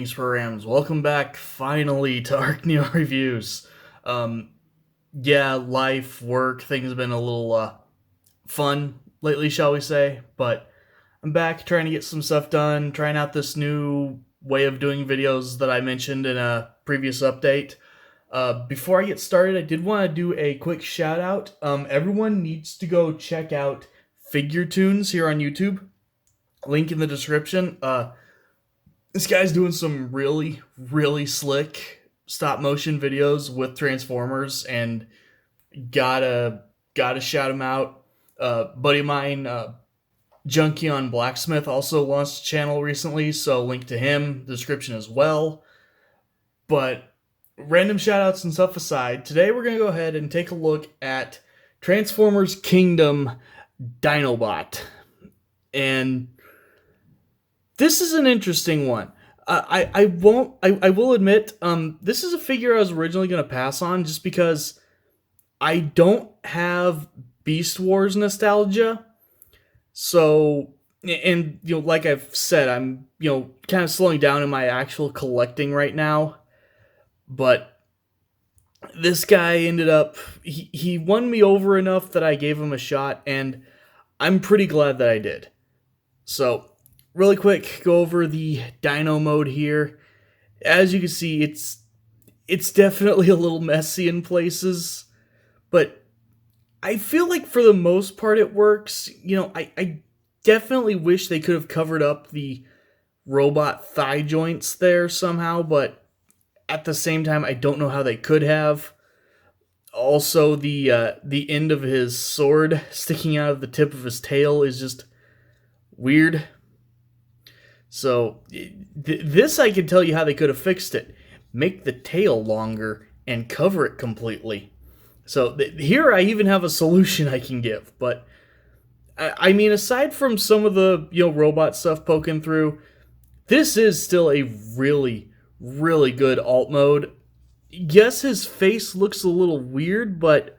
Greetings, programs. Welcome back, finally, to ArcNeo Reviews. Yeah, life, work, things have been a little, fun lately, shall we say, but I'm back trying to get some stuff done, trying out this new way of doing videos that I mentioned in a previous update. Before I get started, I did want to do a quick shout out. Everyone needs to go check out Figure Tunes here on YouTube. Link in the description. This guy's doing some really, really slick stop motion videos with Transformers, and gotta shout him out. Buddy of mine, Junkie on Blacksmith, also launched a channel recently, so link to him, description as well. But random shoutouts and stuff aside, today we're gonna go ahead and take a look at Transformers Kingdom Dinobot. And this is an interesting one. I will admit, this is a figure I was originally going to pass on just because I don't have Beast Wars nostalgia. So, and, like I've said, I'm, kind of slowing down in my actual collecting right now. But this guy ended up, he won me over enough that I gave him a shot, and I'm pretty glad that I did. So, really quick, go over the Dino mode here. As you can see, it's definitely a little messy in places, but I feel like for the most part it works. I definitely wish they could have covered up the robot thigh joints there somehow, but at the same time, I don't know how they could have. Also, the end of his sword sticking out of the tip of his tail is just weird. So, this I can tell you how they could have fixed it. Make the tail longer and cover it completely. So, here I even have a solution I can give. But, I mean, aside from some of the, robot stuff poking through, this is still a really, really good alt mode. Yes, his face looks a little weird, but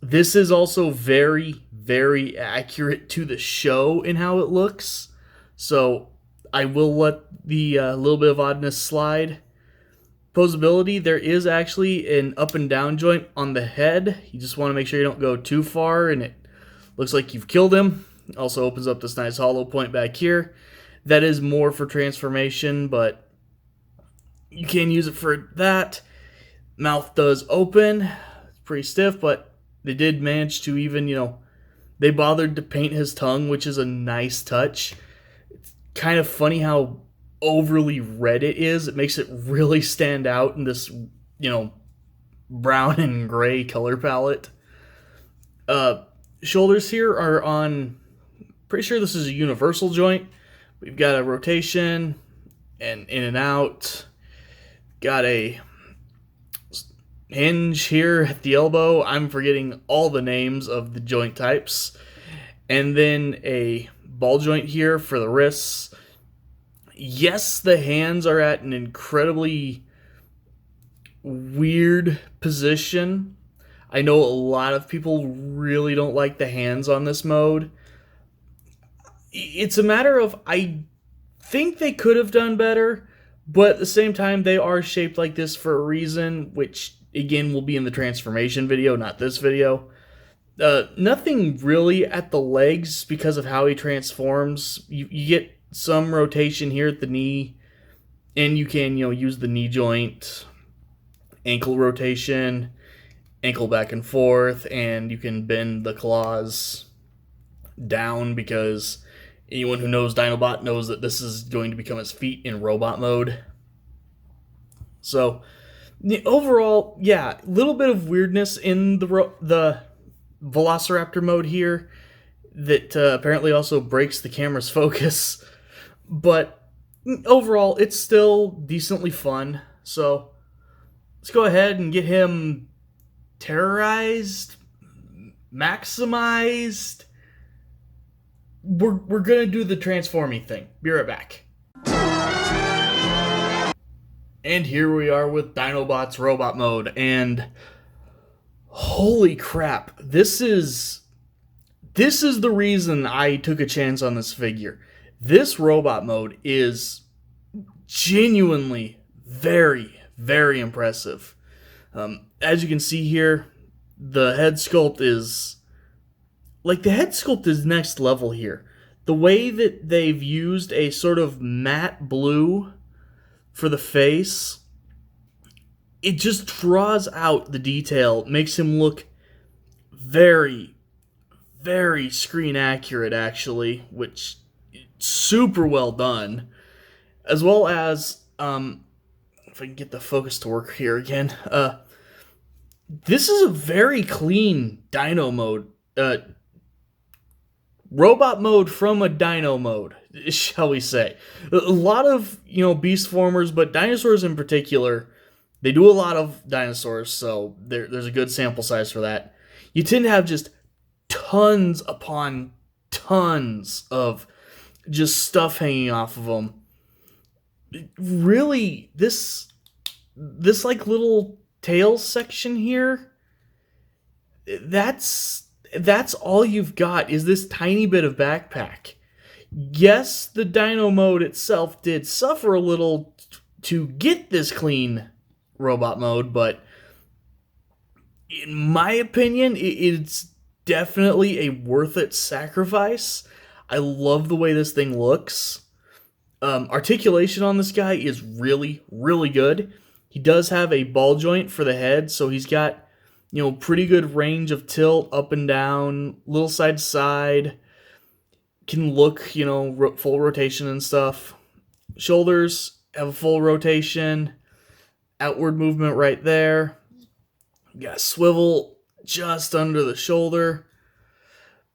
this is also very, very accurate to the show in how it looks. So, I will let the little bit of oddness slide. Posability, there is actually an up and down joint on the head. You just want to make sure you don't go too far and it looks like you've killed him. Also opens up this nice hollow point back here. That is more for transformation, but you can use it for that. Mouth does open. It's pretty stiff, but they did manage to even, they bothered to paint his tongue, which is a nice touch. Kind of funny how overly red it is. It makes it really stand out in this, brown and gray color palette. Shoulders here are on, pretty sure this is a universal joint. We've got a rotation and in and out. Got a hinge here at the elbow. I'm forgetting all the names of the joint types. And then a ball joint here for the wrists. Yes, the hands are at an incredibly weird position. I know a lot of people really don't like the hands on this mode. It's a matter of, I think they could have done better, but at the same time, they are shaped like this for a reason, which, again, will be in the transformation video, not this video. Nothing really at the legs because of how he transforms. You get some rotation here at the knee, and you can, use the knee joint, ankle rotation, ankle back and forth, and you can bend the claws down because anyone who knows Dinobot knows that this is going to become his feet in robot mode. So, overall, yeah, a little bit of weirdness in the Velociraptor mode here that apparently also breaks the camera's focus. But overall, it's still decently fun. So let's go ahead and get him terrorized, maximized. We're going to do the transforming thing. Be right back. And here we are with Dinobot's robot mode. And holy crap, this is the reason I took a chance on this figure. This robot mode is genuinely very, very impressive. As you can see here, the head sculpt is next level here. The way that they've used a sort of matte blue for the face, it just draws out the detail, makes him look very, very screen accurate, actually, which super well done. As well as, if I can get the focus to work here again, this is a very clean Dino mode, robot mode from a Dino mode, shall we say. A lot of, beast formers, but dinosaurs in particular, they do a lot of dinosaurs, so there's a good sample size for that. You tend to have just tons upon tons of just stuff hanging off of them. Really, this like little tail section here, that's all you've got is this tiny bit of backpack. Yes, the Dino mode itself did suffer a little to get this clean robot mode, but in my opinion, it's definitely a worth it sacrifice. I love the way this thing looks. Articulation on this guy is really, really good. He does have a ball joint for the head, so he's got, pretty good range of tilt up and down, little side to side. Can look, full rotation and stuff. Shoulders have a full rotation. Outward movement right there. Got a swivel just under the shoulder.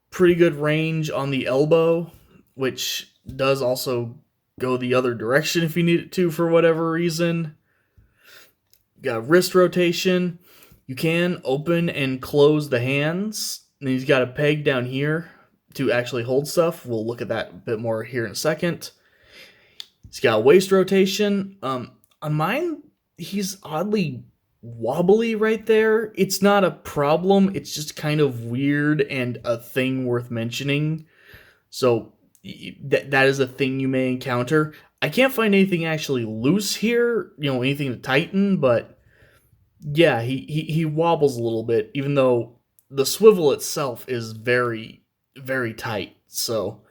Pretty good range on the elbow, which does also go the other direction if you need it to for whatever reason. Got wrist rotation. You can open and close the hands. And he's got a peg down here to actually hold stuff. We'll look at that a bit more here in a second. He's got waist rotation. On mine, he's oddly wobbly right there. It's not a problem. It's just kind of weird and a thing worth mentioning. So that is a thing you may encounter. I can't find anything actually loose here, anything to tighten, but yeah, he wobbles a little bit, even though the swivel itself is very, very tight. So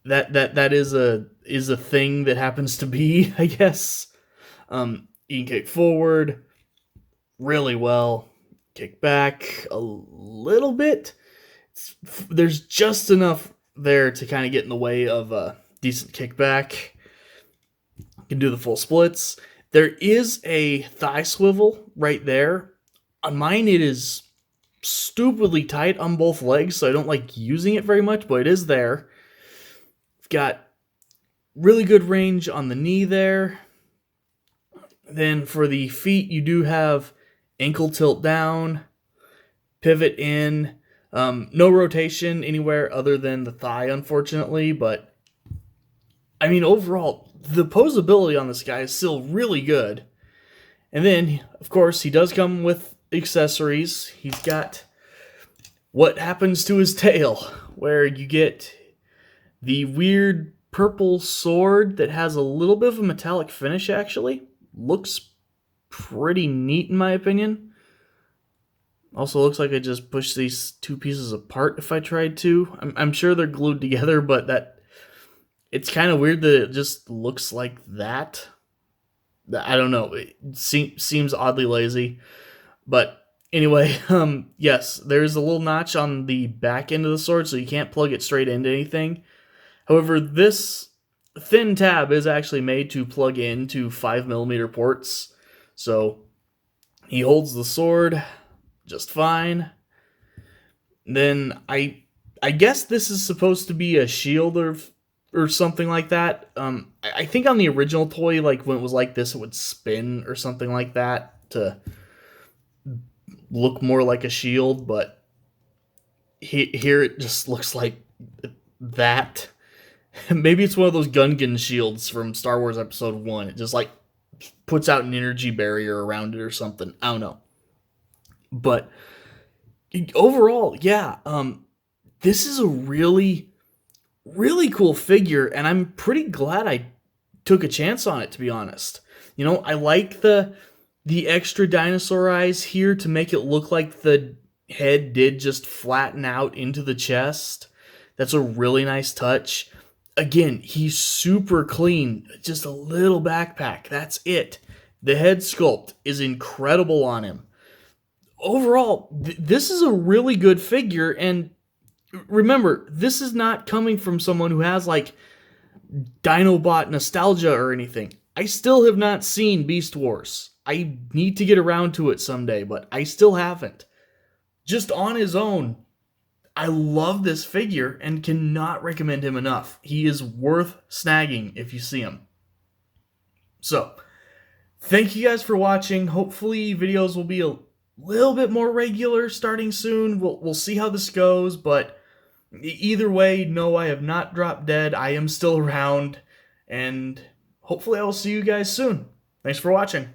that is a thing that happens to be, I guess. You can kick forward really well, kick back a little bit. There's just enough there to kind of get in the way of a decent kickback. You can do the full splits. There is a thigh swivel right there. On mine, it is stupidly tight on both legs, so I don't like using it very much, but it is there. Got really good range on the knee there. Then for the feet, you do have ankle tilt down, pivot in. No rotation anywhere other than the thigh, unfortunately, but I mean, overall, the posability on this guy is still really good. And then, of course, he does come with accessories. He's got what happens to his tail, where you get the weird purple sword that has a little bit of a metallic finish, actually. Looks pretty neat, in my opinion. Also looks like I just pushed these two pieces apart if I tried to. I'm sure they're glued together, but it's kind of weird that it just looks like that. I don't know. It seems oddly lazy. But anyway, yes, there's a little notch on the back end of the sword, so you can't plug it straight into anything. However, this thin tab is actually made to plug into 5mm ports. So he holds the sword just fine. Then I guess this is supposed to be a shield or something like that. I think on the original toy, like when it was like this, it would spin or something like that to look more like a shield. But here it just looks like that. Maybe it's one of those Gungan shields from Star Wars Episode 1. It just like puts out an energy barrier around it or something. I don't know. But overall, yeah, this is a really, really cool figure, and I'm pretty glad I took a chance on it, to be honest. You know, I like the extra dinosaur eyes here to make it look like the head did just flatten out into the chest. That's a really nice touch. Again, he's super clean, just a little backpack. That's it. The head sculpt is incredible on him. Overall, this is a really good figure, and remember, this is not coming from someone who has like Dinobot nostalgia or anything. I still have not seen Beast Wars. I need to get around to it someday, but I still haven't. Just on his own, I love this figure and cannot recommend him enough. He is worth snagging if you see him. So, thank you guys for watching. Hopefully videos will be a little bit more regular starting soon. We'll see how this goes, but either way, no, I have not dropped dead. I am still around, and hopefully I will see you guys soon. Thanks for watching.